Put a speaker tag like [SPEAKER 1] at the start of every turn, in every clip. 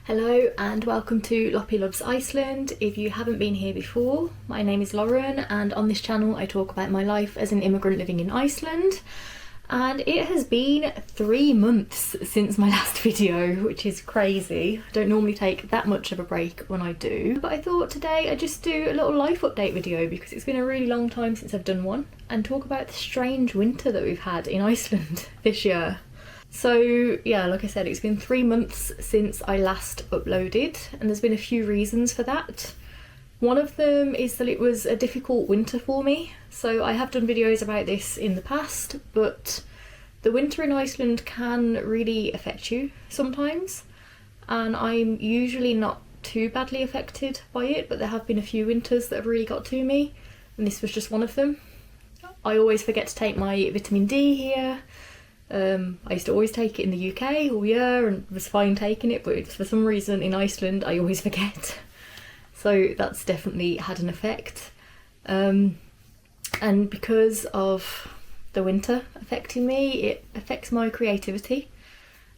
[SPEAKER 1] Hello and welcome to Loppy Loves Iceland. If you haven't been here before, my name is Lauren and on this channel I talk about my life as an immigrant living in Iceland. And it has been 3 months since my last video, which is crazy. I don't normally take that much of a break when I do, but I thought today I'd just do a little life update video because it's been a really long time since I've done one, and talk about the strange winter that we've had in Iceland this year. So yeah, like I said, it's been 3 months since I last uploaded, and there's been a few reasons for that. One of them is that it was a difficult winter for me. So I have done videos about this in the past, but the winter in Iceland can really affect you sometimes, and I'm usually not too badly affected by it, but there have been a few winters that have really got to me, and this was just one of them. I always forget to take my vitamin D here. I used to always take it in the UK all year and was fine taking it, but for some reason in Iceland I always forget. So that's definitely had an effect. And because of the winter affecting me, it affects my creativity.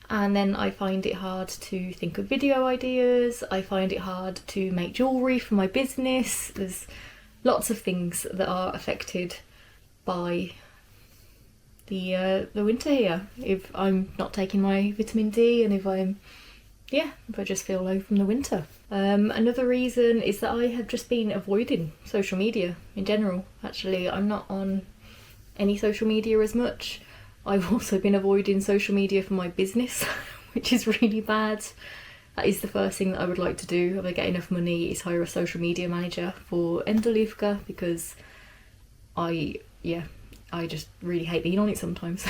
[SPEAKER 1] And then I find it hard to think of video ideas, I find it hard to make jewellery for my business. There's lots of things that are affected by the winter here. If I'm not taking my vitamin D and if I just feel low from the winter. Another reason is that I have just been avoiding social media in general. Actually, I'm not on any social media as much. I've also been avoiding social media for my business, which is really bad. That is the first thing that I would like to do if I get enough money, is hire a social media manager for Endurlífka, because I just really hate being on it sometimes.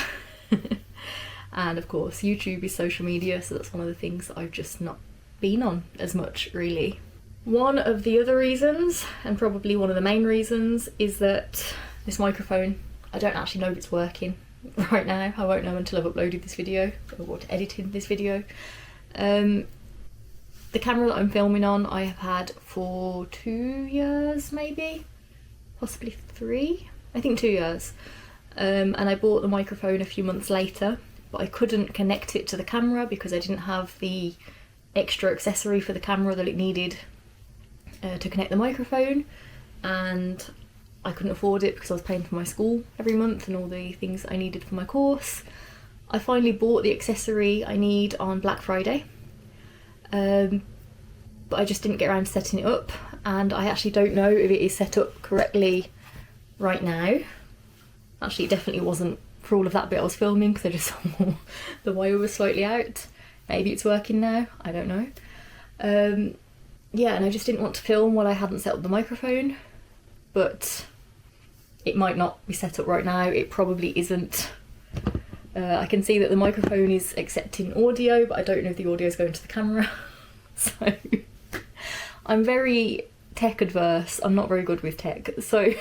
[SPEAKER 1] And of course YouTube is social media, so that's one of the things that I've just not been on as much really. One of the other reasons, and probably one of the main reasons, is that this microphone, I don't actually know if it's working right now. I won't know until I've uploaded this video or edited this video. The camera that I'm filming on I have had for 2 years, maybe, possibly 3. I think 2 years. And I bought the microphone a few months later, but I couldn't connect it to the camera because I didn't have the extra accessory for the camera that it needed to connect the microphone, and I couldn't afford it because I was paying for my school every month and all the things that I needed for my course. I finally bought the accessory I need on Black Friday, but I just didn't get around to setting it up, and I actually don't know if it is set up correctly right now. Actually, it definitely wasn't for all of that bit I was filming because I just saw the wire was slightly out. Maybe it's working now, I don't know. Yeah, and I just didn't want to film while I hadn't set up the microphone, but it might not be set up right now. It probably isn't. I can see that the microphone is accepting audio, but I don't know if the audio is going to the camera. So I'm very tech adverse. I'm not very good with tech, so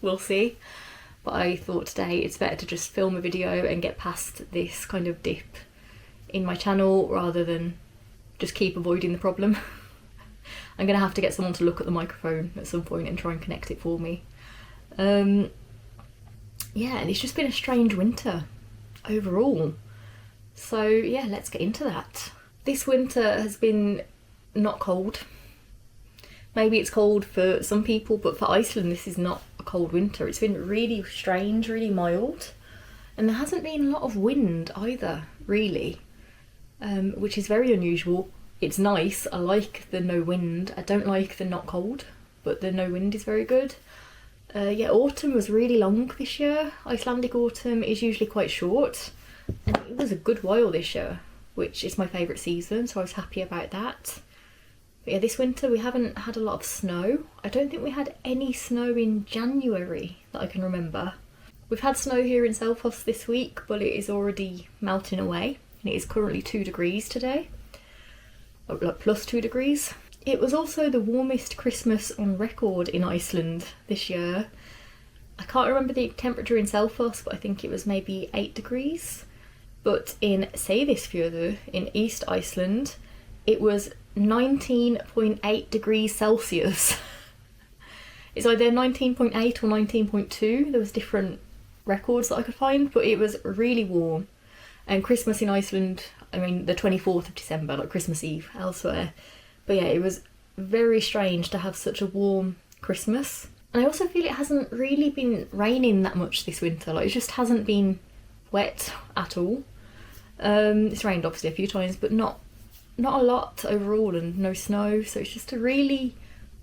[SPEAKER 1] we'll see. But I thought today it's better to just film a video and get past this kind of dip in my channel rather than just keep avoiding the problem. I'm gonna have to get someone to look at the microphone at some point and try and connect it for me. Yeah, and it's just been a strange winter overall. So yeah, let's get into that. This winter has been not cold. Maybe it's cold for some people, but for Iceland this is not a cold winter. It's been really strange, really mild, and there hasn't been a lot of wind either, really, which is very unusual. It's nice, I like the no wind. I don't like the not cold, but the no wind is very good. Yeah, autumn was really long this year. Icelandic autumn is usually quite short, and it was a good while this year, which is my favourite season, so I was happy about that. But yeah, this winter we haven't had a lot of snow. I don't think we had any snow in January that I can remember. We've had snow here in Selfoss this week, but it is already melting away, and it is currently 2 degrees today. Like plus 2 degrees. It was also the warmest Christmas on record in Iceland this year. I can't remember the temperature in Selfoss, but I think it was maybe 8 degrees. But in Seyðisfjörður in East Iceland, it was 19.8 degrees Celsius. It's either 19.8 or 19.2. There was different records that I could find, but it was really warm. And Christmas in Iceland, I mean the 24th of December, like Christmas Eve elsewhere. But yeah, it was very strange to have such a warm Christmas. And I also feel it hasn't really been raining that much this winter. Like, it just hasn't been wet at all. It's rained obviously a few times, but not a lot overall, and no snow. So it's just a really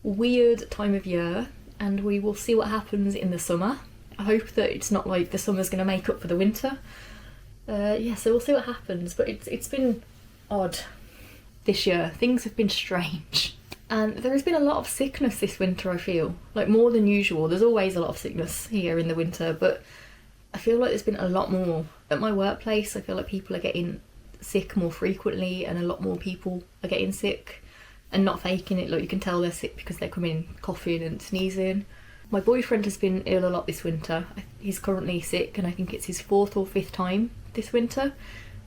[SPEAKER 1] weird time of year, and we will see what happens in the summer. I hope that it's not like the summer's going to make up for the winter. Yeah, so we'll see what happens. But it's been odd this year. Things have been strange. And there has been a lot of sickness this winter, I feel. Like, more than usual. There's always a lot of sickness here in the winter, but I feel like there's been a lot more. At my workplace, I feel like people are getting sick more frequently, and a lot more people are getting sick and not faking it. Like, you can tell they're sick because they're coming coughing and sneezing. My boyfriend has been ill a lot this winter. He's currently sick, and I think it's his 4th or 5th time this winter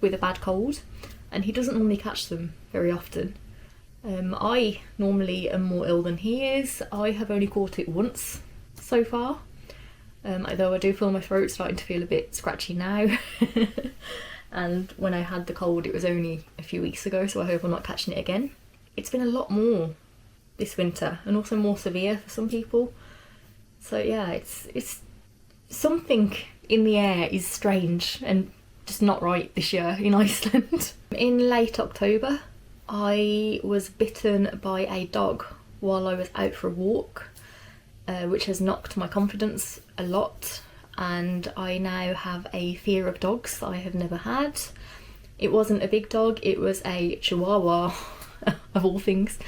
[SPEAKER 1] with a bad cold, and he doesn't normally catch them very often. I normally am more ill than he is. I have only caught it once so far, although I do feel my throat starting to feel a bit scratchy now. And when I had the cold, it was only a few weeks ago, so I hope I'm not catching it again. It's been a lot more this winter, and also more severe for some people. So yeah, it's something in the air is strange and just not right this year in Iceland. In late October, I was bitten by a dog while I was out for a walk, which has knocked my confidence a lot, and I now have a fear of dogs that I have never had. It wasn't a big dog, it was a Chihuahua, of all things.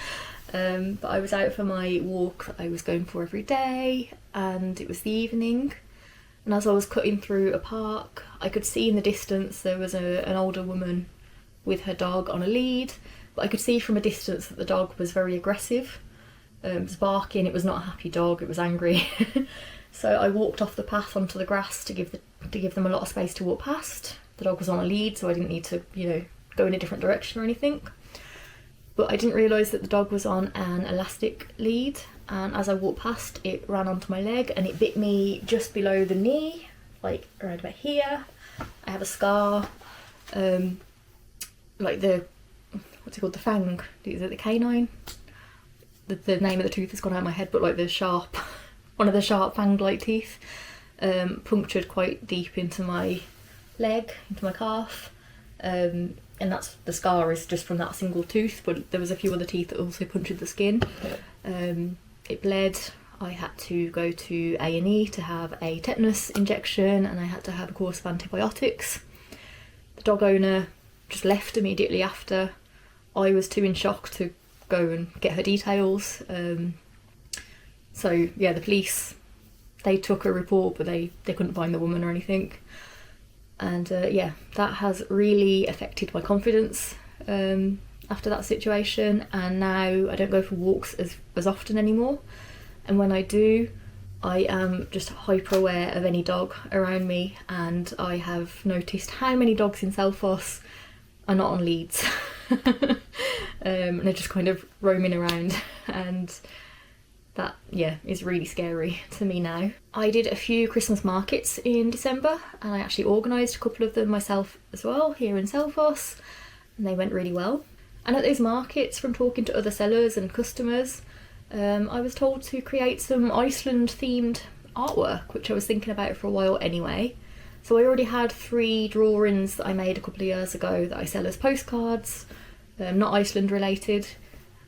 [SPEAKER 1] But I was out for my walk that I was going for every day, and it was the evening, and as I was cutting through a park, I could see in the distance there was an older woman with her dog on a lead, but I could see from a distance that the dog was very aggressive. It was barking, it was not a happy dog, it was angry. So I walked off the path onto the grass to give them a lot of space to walk past. The dog was on a lead, so I didn't need to, go in a different direction or anything. But I didn't realise that the dog was on an elastic lead, and as I walked past, it ran onto my leg and it bit me just below the knee, like around about here. I have a scar, like what's it called, the fang, is it the canine? The name of the tooth has gone out of my head, but like one of the sharp fang-like teeth, punctured quite deep into my leg, into my calf, and that's, the scar is just from that single tooth, but there was a few other teeth that also punctured the skin. It bled. I had to go to A&E to have a tetanus injection, and I had to have a course of antibiotics. The dog owner just left immediately after. I was too in shock to go and get her details. So yeah, the police, they took a report, but they couldn't find the woman or anything. And yeah, that has really affected my confidence after that situation, and now I don't go for walks as often anymore. And when I do, I am just hyper aware of any dog around me, and I have noticed how many dogs in Selfoss are not on leads. And they're just kind of roaming around, and that, yeah, is really scary to me now. I did a few Christmas markets in December, and I actually organised a couple of them myself as well here in Selfoss, and they went really well. And at those markets, from talking to other sellers and customers, I was told to create some Iceland themed artwork, which I was thinking about for a while anyway. So I already had 3 drawings that I made a couple of years ago that I sell as postcards, not Iceland related.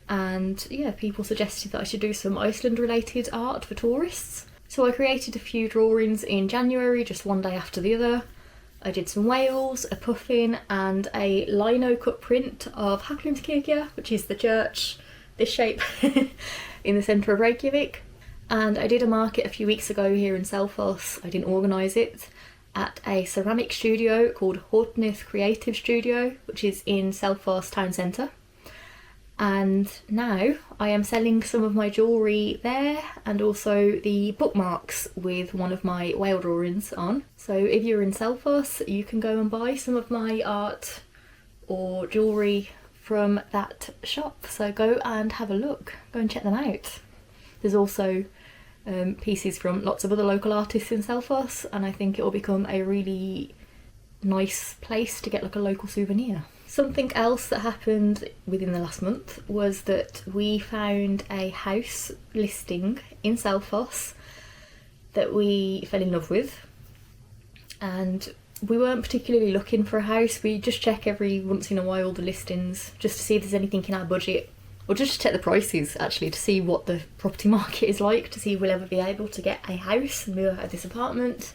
[SPEAKER 1] And yeah, people suggested that I should do some Iceland related art for tourists. So I created a few drawings in January, just one day after the other. I did some whales, a puffin, and a lino cut print of Hallgrímskirkja, which is the church, this shape, in the centre of Reykjavik. And I did a market a few weeks ago here in Selfoss. I didn't organise it, at a ceramic studio called Hortnith Creative Studio, which is in Selfoss town centre. And now I am selling some of my jewellery there, and also the bookmarks with one of my whale drawings on. So if you're in Selfoss, you can go and buy some of my art or jewellery from that shop. So go and have a look, go and check them out. There's also pieces from lots of other local artists in Selfoss, and I think it will become a really nice place to get like a local souvenir. Something else that happened within the last month was that we found a house listing in Selfoss that we fell in love with, and we weren't particularly looking for a house. We just check every once in a while the listings just to see if there's anything in our budget, or just to check the prices actually, to see what the property market is like, to see if we'll ever be able to get a house and move out of this apartment.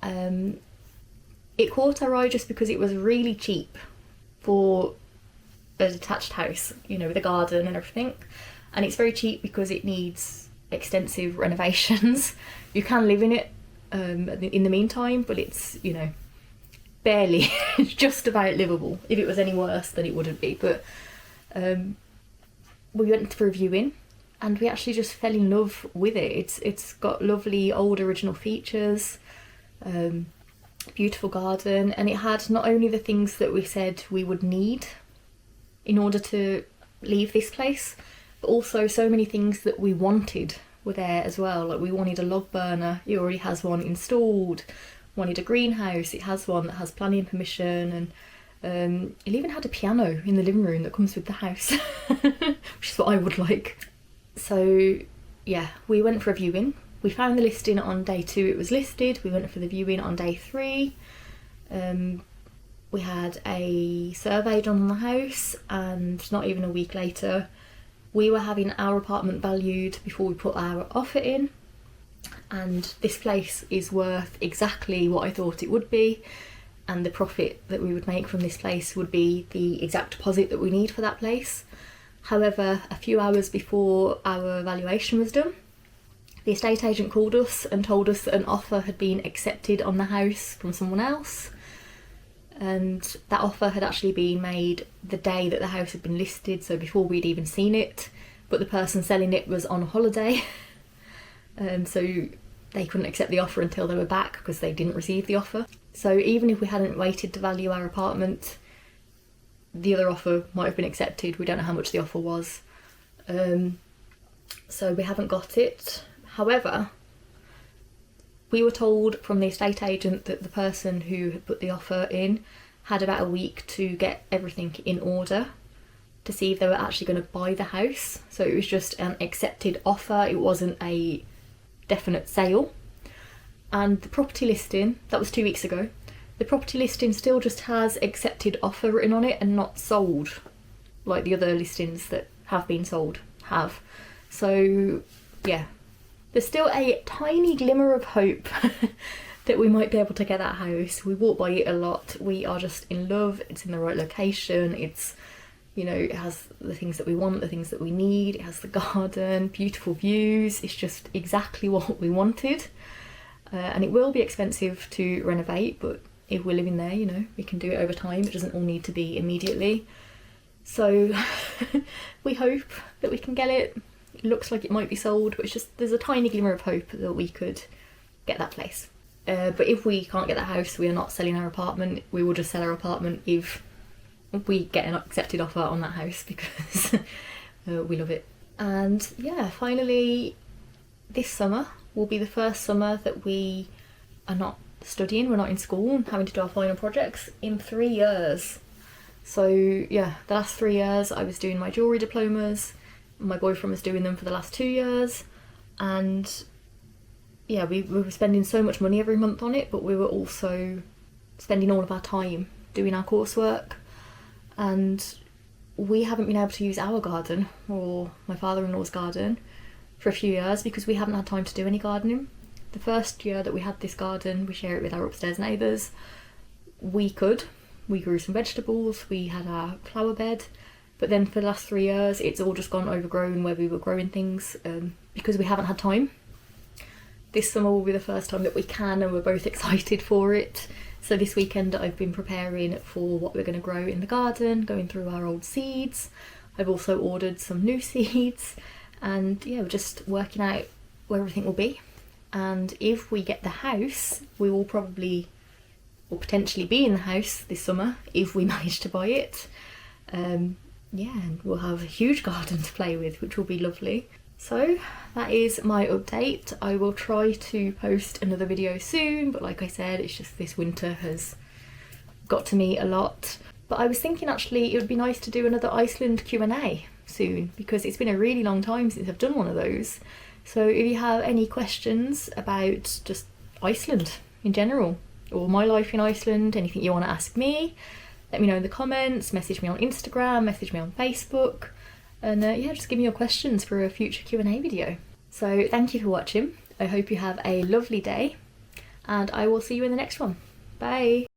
[SPEAKER 1] It caught our eye just because it was really cheap for a detached house, you know, with a garden and everything. And it's very cheap because it needs extensive renovations. You can live in it in the meantime, but it's, you know, barely just about livable. If it was any worse, then it wouldn't be. But we went for a viewing and we actually just fell in love with it. It's got lovely old original features, beautiful garden, and it had not only the things that we said we would need in order to leave this place, but also so many things that we wanted were there as well. Like, we wanted a log burner, it already has one installed. Wanted a greenhouse, it has one that has planning permission, and it even had a piano in the living room that comes with the house, which is what I would like. So yeah, we went for a viewing. We found the listing on day 2, it was listed. We went for the viewing on day 3. We had a survey done on the house, and not even a week later we were having our apartment valued before we put our offer in. And this place is worth exactly what I thought it would be, and the profit that we would make from this place would be the exact deposit that we need for that place. However, a few hours before our valuation was done, the estate agent called us and told us that an offer had been accepted on the house from someone else, and that offer had actually been made the day that the house had been listed, so before we'd even seen it, but the person selling it was on holiday. So they couldn't accept the offer until they were back because they didn't receive the offer. So even if we hadn't waited to value our apartment, the other offer might have been accepted. We don't know how much the offer was. So we haven't got it. However, we were told from the estate agent that the person who had put the offer in had about a week to get everything in order to see if they were actually going to buy the house. So it was just an accepted offer, it wasn't a definite sale. And the property listing, that was 2 weeks ago, the property listing still just has accepted offer written on it and not sold, like the other listings that have been sold have. So yeah, there's still a tiny glimmer of hope that we might be able to get that house. We walk by it a lot, we are just in love, it's in the right location, it's, you know, it has the things that we want, the things that we need, it has the garden, beautiful views, it's just exactly what we wanted. And it will be expensive to renovate, but if we're living there, you know, we can do it over time, it doesn't all need to be immediately. So we hope that we can get it. It looks like it might be sold, but it's just, there's a tiny glimmer of hope that we could get that place. But if we can't get that house, we are not selling our apartment. We will just sell our apartment if we get an accepted offer on that house, because we love it. And yeah, finally this summer will be the first summer that we are not studying, we're not in school and having to do our final projects in 3 years. So yeah, the last 3 years I was doing my jewellery diplomas, my boyfriend was doing them for the last 2 years, and yeah, we were spending so much money every month on it, but we were also spending all of our time doing our coursework. And we haven't been able to use our garden, or my father-in-law's garden, for a few years because we haven't had time to do any gardening. The first year that we had this garden, we share it with our upstairs neighbours, we grew some vegetables, we had our flower bed, but then for the last 3 years it's all just gone overgrown where we were growing things because we haven't had time. This summer will be the first time that we can, and we're both excited for it. So this weekend I've been preparing for what we're going to grow in the garden, going through our old seeds. I've also ordered some new seeds, and yeah, we're just working out where everything will be. And if we get the house, we will probably, or potentially be in the house this summer if we manage to buy it. Yeah, and we'll have a huge garden to play with, which will be lovely. So that is my update. I will try to post another video soon, but like I said, it's just this winter has got to me a lot. But I was thinking actually it would be nice to do another Iceland Q&A soon, because it's been a really long time since I've done one of those. So if you have any questions about just Iceland in general, or my life in Iceland, anything you want to ask me, let me know in the comments, message me on Instagram, message me on Facebook, and yeah, just give me your questions for a future Q&A video. So thank you for watching. I hope you have a lovely day, and I will see you in the next one. Bye!